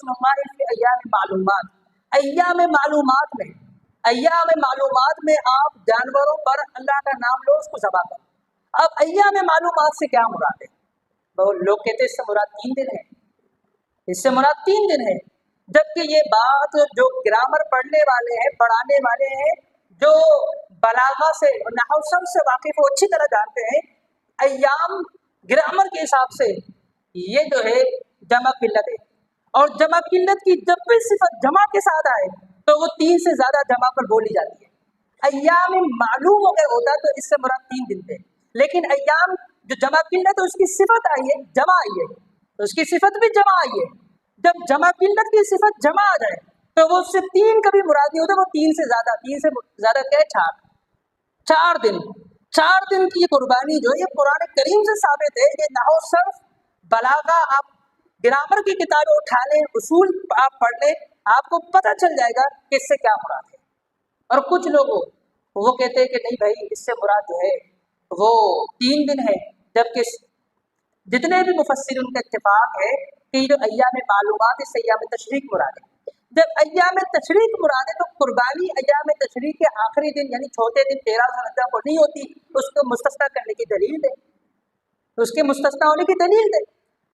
वस्मुल्लाहि फी अय्याम मालूमात, अय्याम मालूमात में आप जानवरों पर अल्लाह का नाम लो, उसको ज़बह करो। अब अय्याम मालूमात से क्या मुराद है? बहुत लोग कहते हैं इससे मुराद 3 दिन है, इससे मुराद 3 दिन है, जबकि ये बात जो ग्रामर पढ़ने वाले हैं, पढ़ाने वाले हैं, जो बलागा से नहव से वाकिफ हो, अच्छी तरह जानते हैं, अय्याम ग्रामर के हिसाब से ये जो है जमा किल्लत है, और जमा किल्लत की जब भी सिफत जमा के साथ आए तो वो 3 से ज्यादा जमा पर बोली जाती है। अय्याम मालूम अगर होता तो इससे मुराद 3 दिन थे, लेकिन अय्याम जो जमा किल्लत है उसकी सिफत आई है, जमा आई है, तो उसकी सिफत भी जमा आई है। जब जमा किल्लत की सिफत जमा आ जाए तो वो उससे 3 कभी मुराद नहीं होता, वो 3 से ज्यादा क्या है, 4 दिन की कुर्बानी जो है ये कुरान करीम से साबित है। ये नहव सर्फ बलागा आप ग्रामर की किताबें उठा लें, उसूल आप पढ़ लें, आपको पता चल जाएगा कि इससे क्या मुराद है। और कुछ लोग वो कहते हैं कि नहीं भाई इससे मुराद जो है वो 3 दिन है, जबकि जितने भी मुफस्सिर उनका इत्तेफाक है कि जो अय्याम मालूमात इससे अय्याम तशरीक मुराद है। जब अय्याम तशरीक मुराद है तो कुर्बानी अय्याम तशरीक के आखिरी दिन यानी चौथे दिन 13 ज़ुल्हिज्जा को नहीं होती, उसको मुस्तस्ना करने की दलील दे, उसके मुस्तस्ना होने की दलील दे।